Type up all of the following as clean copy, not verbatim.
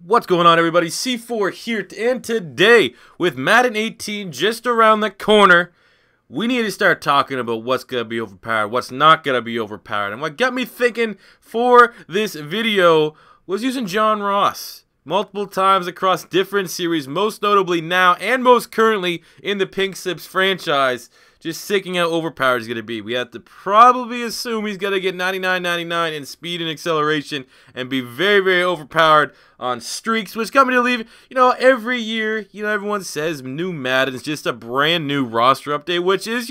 What's going on, everybody? C4 here, and today, with Madden 18 just around the corner, we need to start talking about what's going to be overpowered, what's not going to be overpowered. And what got me thinking for this video was using John Ross multiple times across different series, most notably now and most currently in the Pink Sips franchise. Just seeking out overpowered is going to be. We have to probably assume he's going to get 99.99 in speed and acceleration and be very, very overpowered on streaks, which coming to leave, every year, everyone says new Madden is just a brand new roster update, which is,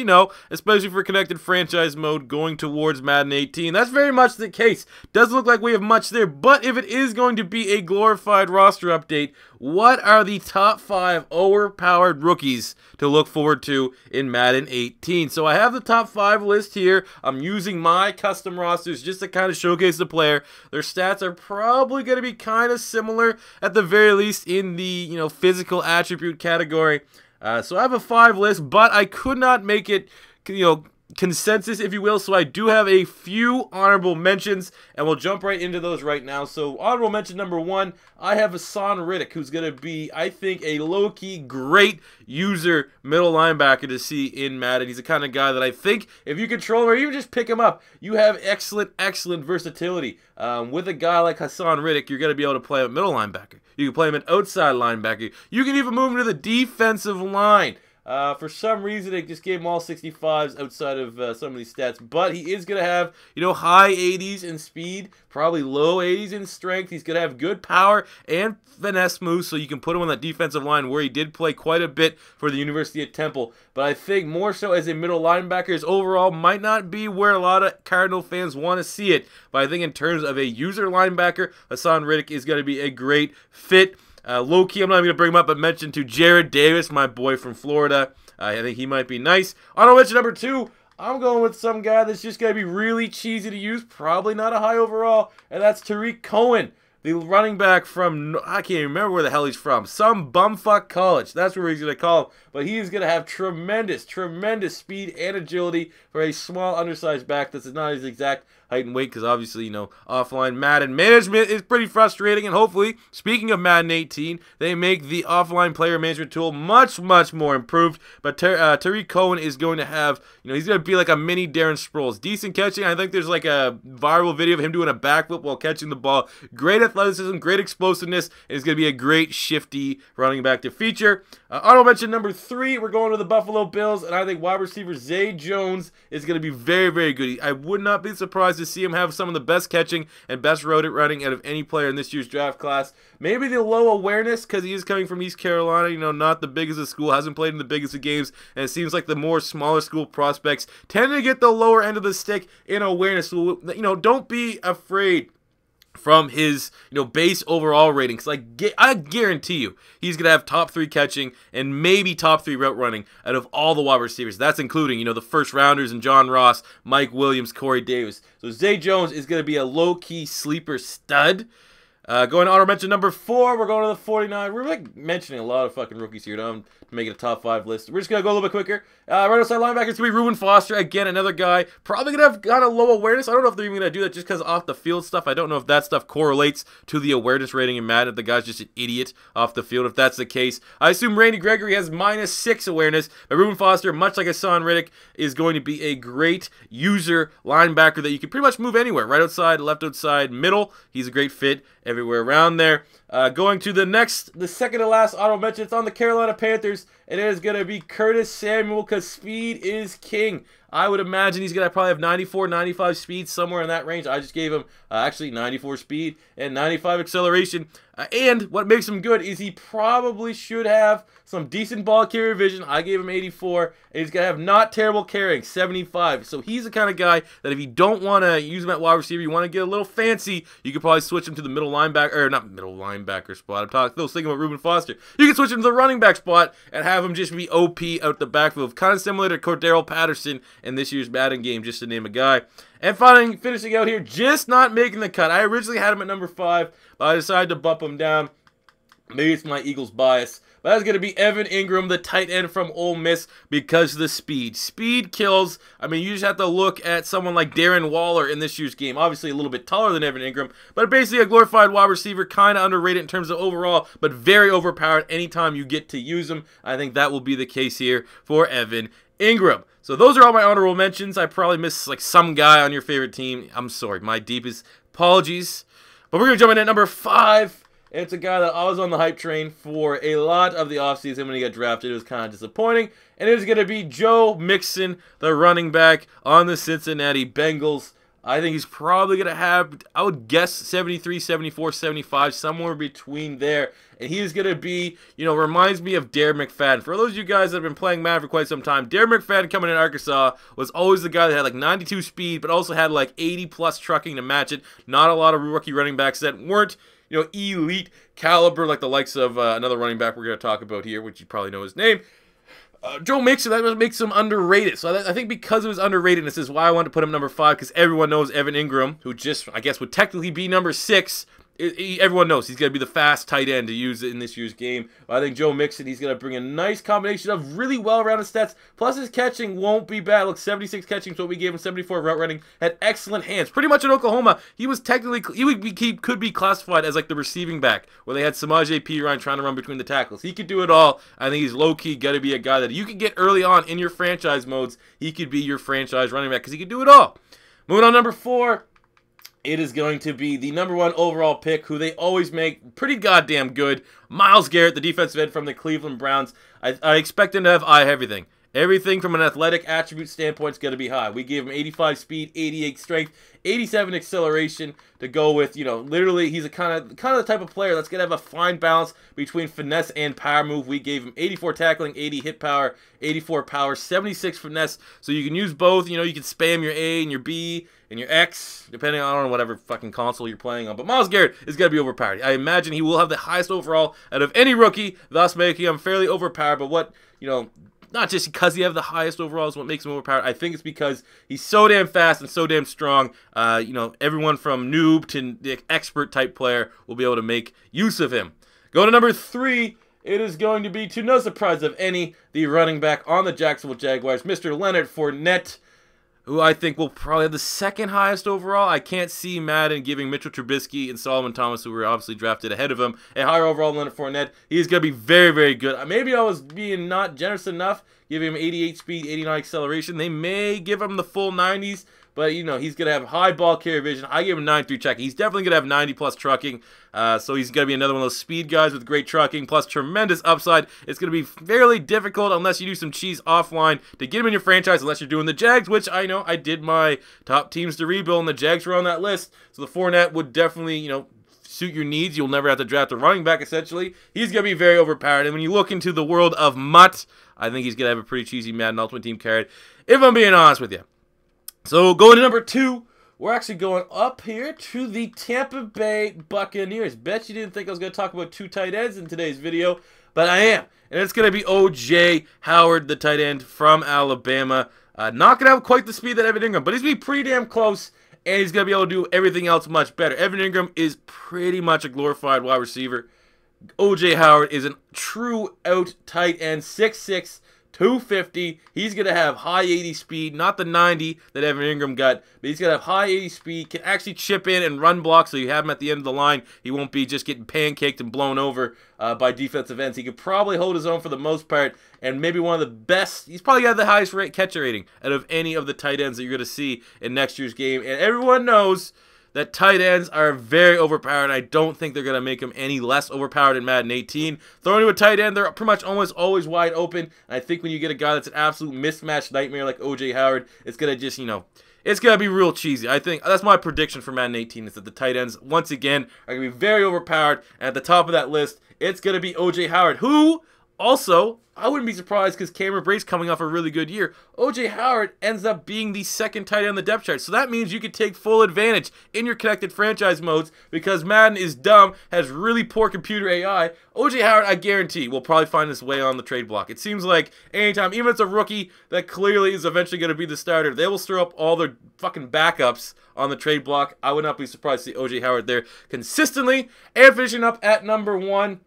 especially for connected franchise mode going towards Madden 18. That's very much the case. Doesn't look like we have much there, but if it is going to be a glorified roster update, what are the top 5 overpowered rookies to look forward to in Madden 18? So I have the top 5 list here. I'm using my custom rosters just to kind of showcase the player. Their stats are probably going to be kind of similar at the very least in the physical attribute category. So I have a 5 list, but I could not make it consensus, if you will, so I do have a few honorable mentions, and we'll jump right into those right now. So honorable mention number 1, I have Hassan Riddick, who's going to be, I think, a low-key great user middle linebacker to see in Madden. He's the kind of guy that I think if you control him or even just pick him up, you have excellent versatility. With a guy like Hassan Riddick, you're going to be able to play him at middle linebacker. You can play him at outside linebacker. You can even move him to the defensive line. For some reason, it just gave him all 65s outside of some of these stats. But he is going to have, high 80s in speed, probably low 80s in strength. He's going to have good power and finesse moves, so you can put him on that defensive line where he did play quite a bit for the University of Temple. But I think more so as a middle linebacker, his overall might not be where a lot of Cardinal fans want to see it. But I think in terms of a user linebacker, Hassan Riddick is going to be a great fit. Low-key, I'm not even going to bring him up, but mention to Jared Davis, my boy from Florida. I think he might be nice. Honorable mention number 2, I'm going with some guy that's just going to be really cheesy to use, probably not a high overall, and that's Tarik Cohen, the running back from, I can't even remember where the hell he's from, some bumfuck college. That's where he's going to call him. But he is going to have tremendous speed and agility for a small, undersized back. This is not his exact height and weight because obviously, offline Madden management is pretty frustrating. And hopefully, speaking of Madden 18, they make the offline player management tool much more improved. But Tarik Cohen is going to have, he's going to be like a mini Darren Sproles. Decent catching. I think there's like a viral video of him doing a backflip while catching the ball. Great athleticism, great explosiveness, and he's going to be a great shifty running back to feature. Honorable mention number 3, we're going to the Buffalo Bills, and I think wide receiver Zay Jones is going to be very good. I would not be surprised to see him have some of the best catching and best route running out of any player in this year's draft class. Maybe the low awareness because he is coming from East Carolina, not the biggest of school, hasn't played in the biggest of games, and it seems like the more smaller school prospects tend to get the lower end of the stick in awareness. So, don't be afraid from his base overall rating, because I guarantee you he's gonna have top 3 catching and maybe top 3 route running out of all the wide receivers. That's including the first rounders and John Ross, Mike Williams, Corey Davis. So Zay Jones is gonna be a low-key sleeper stud. Going to honor mention number 4, we're going to the 49. We're mentioning a lot of fucking rookies here to make it a top 5 list. We're just going to go a little bit quicker. Right outside linebacker, it's going to be Reuben Foster. Again, another guy. Probably going to have kind of low awareness. I don't know if they're even going to do that just because off the field stuff. I don't know if that stuff correlates to the awareness rating in Madden. If the guy's just an idiot off the field. If that's the case, I assume Randy Gregory has -6 awareness. But Reuben Foster, much like Hassan Riddick, is going to be a great user linebacker that you can pretty much move anywhere. Right outside, left outside, middle. He's a great fit everywhere around there. Going to the second to last honorable mention, it's on the Carolina Panthers, and it is going to be Curtis Samuel because speed is king. I would imagine he's going to probably have 94, 95 speed, somewhere in that range. I just gave him actually 94 speed and 95 acceleration. And what makes him good is he probably should have some decent ball carrier vision. I gave him 84, and he's going to have not terrible carrying, 75. So he's the kind of guy that if you don't want to use him at wide receiver, you want to get a little fancy, you could probably switch him to the middle linebacker, or not middle linebacker spot. I was thinking about Reuben Foster. You can switch him to the running back spot and have him just be OP out the backfield, kind of similar to Cordero Patterson in this year's Madden game, just to name a guy. And finally, finishing out here, just not making the cut. I originally had him at number 5, but I decided to bump him down. Maybe it's my Eagles bias. But that's going to be Evan Engram, the tight end from Ole Miss, because of the speed. Speed kills. I mean, you just have to look at someone like Darren Waller in this year's game. Obviously a little bit taller than Evan Engram, but basically a glorified wide receiver, kind of underrated in terms of overall, but very overpowered anytime you get to use him. I think that will be the case here for Evan Engram. So those are all my honorable mentions. I probably missed like some guy on your favorite team. I'm sorry. My deepest apologies. But we're going to jump in at number 5. It's a guy that I was on the hype train for a lot of the offseason when he got drafted. It was kind of disappointing. And it is going to be Joe Mixon, the running back on the Cincinnati Bengals. I think he's probably going to have, I would guess, 73, 74, 75, somewhere between there. And he is going to be, you know, reminds me of Darren Mcfadden. For those of you guys that have been playing Madden for quite some time, Darren McFadden coming in Arkansas was always the guy that had like 92 speed, but also had like 80-plus trucking to match it. Not a lot of rookie running backs that weren't, you know, elite caliber like the likes of another running back we're going to talk about here, which you probably know his name. Joe Mixon, that makes him underrated. So I think because of his underratedness is why I wanted to put him number 5, because everyone knows Evan Engram, who just, I guess, would technically be number 6. Everyone knows he's going to be the fast tight end to use it in this year's game. But I think Joe Mixon, he's going to bring a nice combination of really well-rounded stats. Plus his catching won't be bad. Look, 76 catching, so we gave him 74 route running. Had excellent hands. Pretty much in Oklahoma, he was technically, he could be classified as like the receiving back, where they had Samaje Perine trying to run between the tackles. He could do it all. I think he's low-key going to be a guy that you can get early on in your franchise modes. He could be your franchise running back because he could do it all. Moving on, number 4. It is going to be the number 1 overall pick, who they always make pretty goddamn good. Myles Garrett, the defensive end from the Cleveland Browns. I expect him to have everything. Everything from an athletic attribute standpoint is going to be high. We gave him 85 speed, 88 strength, 87 acceleration to go with, you know, literally he's a kind of the type of player that's going to have a fine balance between finesse and power move. We gave him 84 tackling, 80 hit power, 84 power, 76 finesse. So you can use both. You know, you can spam your A and your B and your X, depending on whatever fucking console you're playing on. But Myles Garrett is going to be overpowered. I imagine he will have the highest overall out of any rookie, thus making him fairly overpowered. But what, you know, not just because he has the highest overall is what makes him overpowered. I think it's because he's so damn fast and so damn strong. You know, everyone from noob to the expert type player will be able to make use of him. Going to number 3, it is going to be, to no surprise of any, the running back on the Jacksonville Jaguars, Mr. Leonard Fournette, who I think will probably have the 2nd highest overall. I can't see Madden giving Mitchell Trubisky and Solomon Thomas, who were obviously drafted ahead of him, a higher overall than Leonard Fournette. He's going to be very, very good. Maybe I was being not generous enough, giving him 88 speed, 89 acceleration. They may give him the full 90s, but, you know, he's going to have high ball carrier vision. I give him 93 checking. He's definitely going to have 90-plus trucking. So he's going to be another one of those speed guys with great trucking, plus tremendous upside. It's going to be fairly difficult unless you do some cheese offline to get him in your franchise, unless you're doing the Jags, which I know I did my top teams to rebuild, and the Jags were on that list. So the Fournette would definitely, you know, suit your needs. You'll never have to draft a running back, essentially. He's going to be very overpowered. And when you look into the world of Mutt, I think he's going to have a pretty cheesy Madden Ultimate Team carry, if I'm being honest with you. So going to number 2, we're actually going up here to the Tampa Bay Buccaneers. Bet you didn't think I was going to talk about 2 tight ends in today's video, but I am. And it's going to be O.J. Howard, the tight end from Alabama. Not going to have quite the speed that Evan Engram, but he's going to be pretty damn close, and he's going to be able to do everything else much better. Evan Engram is pretty much a glorified wide receiver. O.J. Howard is a true out tight end, 6'6", 250. He's going to have high 80 speed, not the 90 that Evan Engram got, but he's going to have high 80 speed, can actually chip in and run blocks, so you have him at the end of the line. He won't be just getting pancaked and blown over by defensive ends. He could probably hold his own for the most part, and maybe one of the best. He's probably got the highest catcher rating out of any of the tight ends that you're going to see in next year's game, and everyone knows that tight ends are very overpowered. I don't think they're going to make them any less overpowered in Madden 18. Throwing to a tight end, they're pretty much always wide open. And I think when you get a guy that's an absolute mismatched nightmare like O.J. Howard, it's going to just, you know, it's going to be real cheesy. I think that's my prediction for Madden 18 is that the tight ends, once again, are going to be very overpowered. And at the top of that list, it's going to be O.J. Howard, who also, I wouldn't be surprised because Cameron Brate's coming off a really good year. O.J. Howard ends up being the 2nd tight end on the depth chart. So that means you could take full advantage in your connected franchise modes because Madden is dumb, has really poor computer AI. O.J. Howard, I guarantee, will probably find his way on the trade block. It seems like anytime, even if it's a rookie that clearly is eventually going to be the starter, they will stir up all their fucking backups on the trade block. I would not be surprised to see O.J. Howard there consistently. And finishing up at number 1,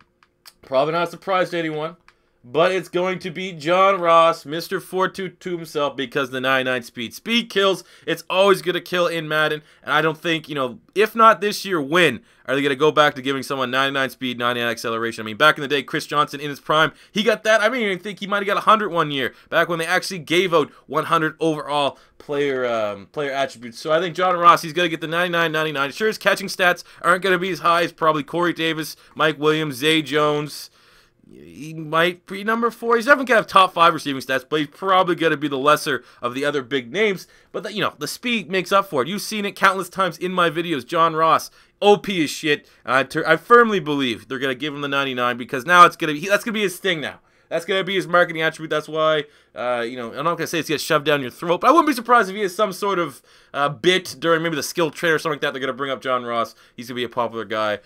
Probably not a surprise to anyone. But it's going to be John Ross, Mr. 422 himself, because the 99 speed. Speed kills. It's always going to kill in Madden. And I don't think, if not this year, when are they going to go back to giving someone 99 speed, 99 acceleration? I mean, back in the day, Chris Johnson in his prime, he got that. I mean, I think he might have got 100 one year, back when they actually gave out 100 overall player attributes. So I think John Ross, he's going to get the 99, 99. Sure, his catching stats aren't going to be as high as probably Corey Davis, Mike Williams, Zay Jones. He might be number 4. He's definitely going to have top 5 receiving stats, but he's probably going to be the lesser of the other big names. But, the speed makes up for it. You've seen it countless times in my videos. John Ross, OP as shit. And I firmly believe they're going to give him the 99 because now that's going to be his thing now. That's going to be his marketing attribute. That's why, I'm not going to say it's going to shoved down your throat, but I wouldn't be surprised if he has some sort of bit during maybe the skill trade or something like that. They're going to bring up John Ross. He's going to be a popular guy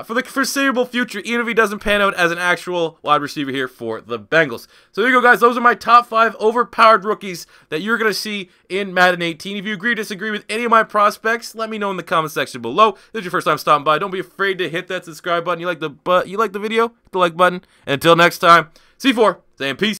for the foreseeable future, even if he doesn't pan out as an actual wide receiver here for the Bengals. So there you go, guys. Those are my top 5 overpowered rookies that you're going to see in Madden 18. If you agree or disagree with any of my prospects, let me know in the comment section below. If this is your first time stopping by, don't be afraid to hit that subscribe button. You like the video? Hit the like button. And until next time, C4, saying peace.